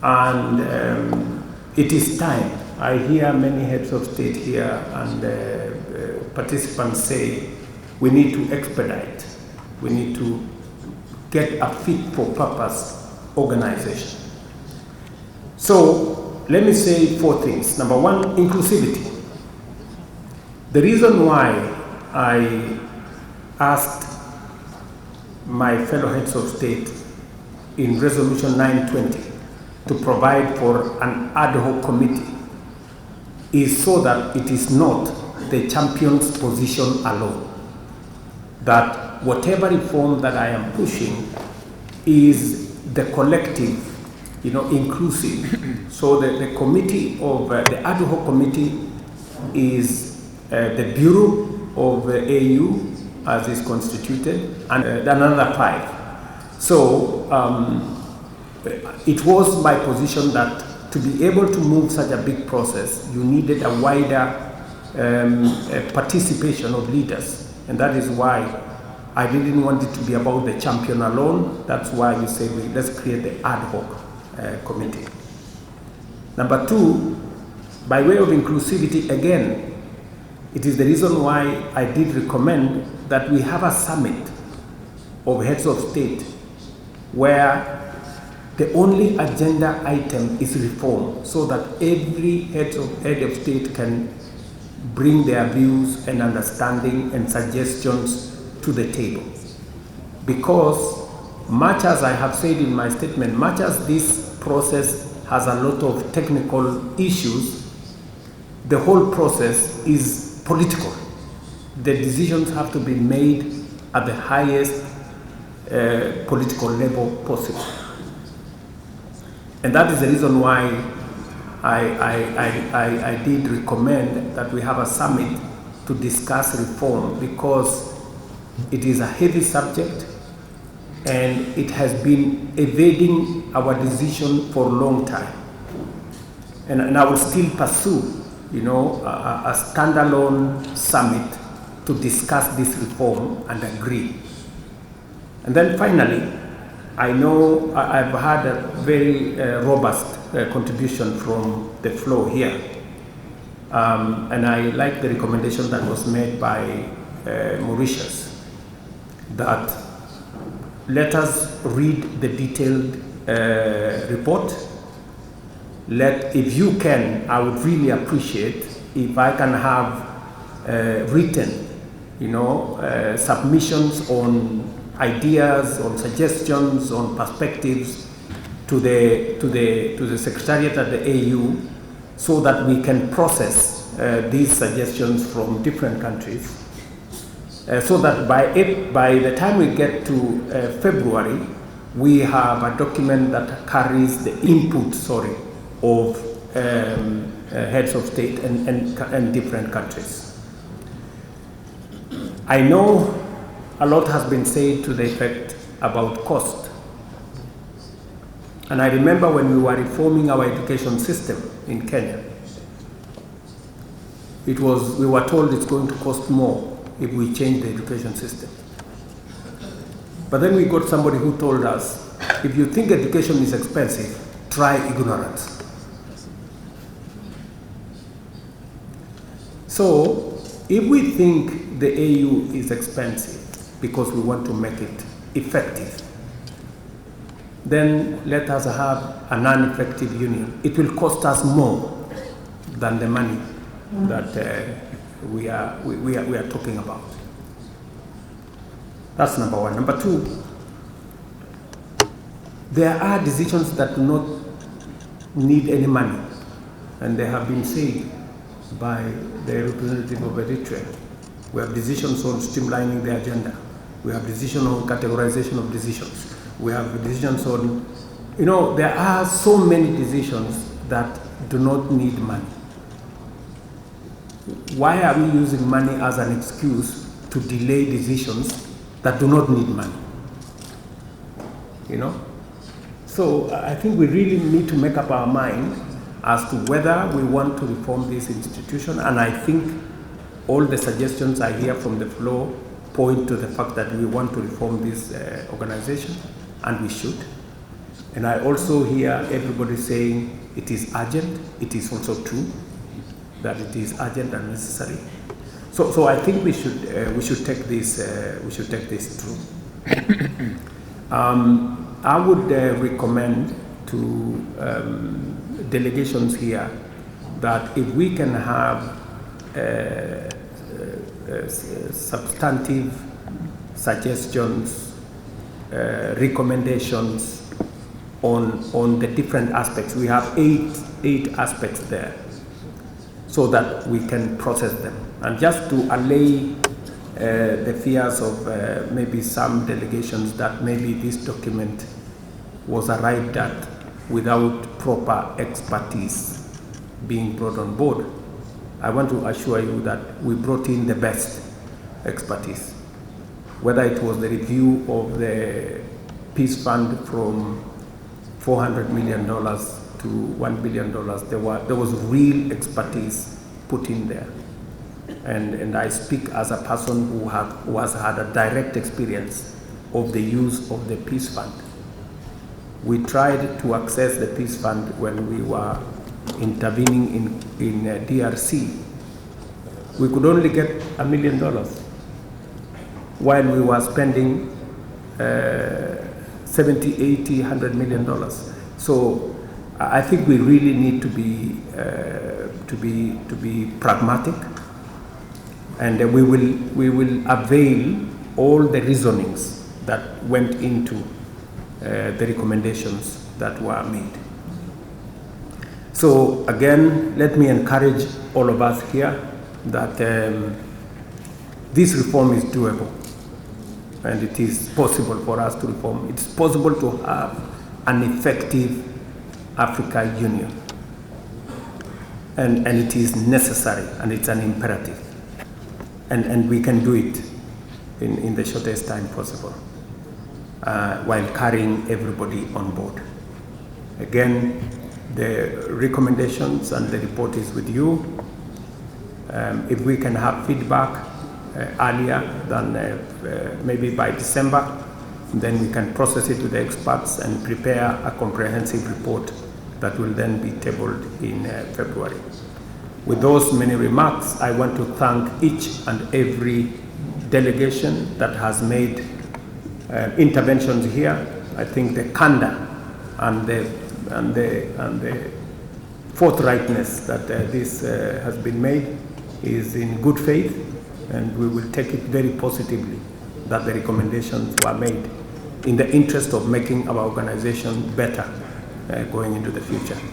And it is time. I hear many heads of state here and participants say we need to expedite. We need to get a fit for purpose organization. So let me say 4 things. Number 1, inclusivity. The reason why I asked my fellow heads of state in Resolution 920 to provide for an ad hoc committee is so that it is not the champion's position alone. That whatever reform that I am pushing is the collective, inclusive. So the committee of the ad hoc committee is the Bureau of AU as is constituted, and another 5. So it was my position that to be able to move such a big process, you needed a wider participation of leaders. And that is why I didn't want it to be about the champion alone. That's why we said, let's create the ad hoc committee. Number 2, by way of inclusivity, again, it is the reason why I did recommend that we have a summit of heads of state where the only agenda item is reform, so that every head of state can bring their views and understanding and suggestions to the table. Because much as I have said in my statement, much as this process has a lot of technical issues, the whole process is political. The decisions have to be made at the highest political level possible. And that is the reason why I did recommend that we have a summit to discuss reform, because it is a heavy subject and it has been evading our decision for a long time. And I will still pursue, a standalone summit to discuss this reform and agree. And then finally, I know I've had a very robust contribution from the floor here. And I like the recommendation that was made by Mauritius, that let us read the detailed report. If you can, I would really appreciate if I can have written, submissions on ideas, on suggestions, on perspectives to the Secretariat at the AU, so that we can process these suggestions from different countries, so that by the time we get to February, we have a document that carries the input, of heads of state and different countries. I know a lot has been said to the effect about cost. And I remember when we were reforming our education system in Kenya, we were told it's going to cost more if we change the education system. But then we got somebody who told us, if you think education is expensive, try ignorance. So if we think the AU is expensive because we want to make it effective, then let us have a non-effective union. It will cost us more than the money that we are talking about. That's number 1. Number 2, there are decisions that do not need any money, and they have been said by the representative of Eritrea. We have decisions on streamlining the agenda. We have decisions on categorization of decisions. We have decisions on, there are so many decisions that do not need money. Why are we using money as an excuse to delay decisions that do not need money? So I think we really need to make up our mind as to whether we want to reform this institution, and I think all the suggestions I hear from the floor point to the fact that we want to reform this organization, and we should. And I also hear everybody saying it is urgent. It is also true that it is urgent and necessary. So I think we should take this through. I would recommend to delegations here that if we can have substantive suggestions, recommendations on the different aspects. We have eight aspects there, so that we can process them. And just to allay the fears of maybe some delegations that maybe this document was arrived at without proper expertise being brought on board, I want to assure you that we brought in the best expertise. Whether it was the review of the peace fund from $400 million to $1 billion, there was real expertise put in there. And I speak as a person who has had a direct experience of the use of the peace fund. We tried to access the peace fund when we were intervening in DRC. We could only get $1 million while we were spending 70, 80, $100 million. So I think we really need to be pragmatic, and we will avail all the reasonings that went into the recommendations that were made. So again, let me encourage all of us here that this reform is doable, and it is possible for us to reform. It's possible to have an effective Africa Union, and it is necessary, and it's an imperative, and we can do it in the shortest time possible, while carrying everybody on board. Again, the recommendations and the report is with you. If we can have feedback earlier than maybe by December, then we can process it to the experts and prepare a comprehensive report that will then be tabled in February. With those many remarks, I want to thank each and every delegation that has made interventions here. I think the candor and the forthrightness that this has been made is in good faith, and we will take it very positively that the recommendations were made in the interest of making our organization better going into the future.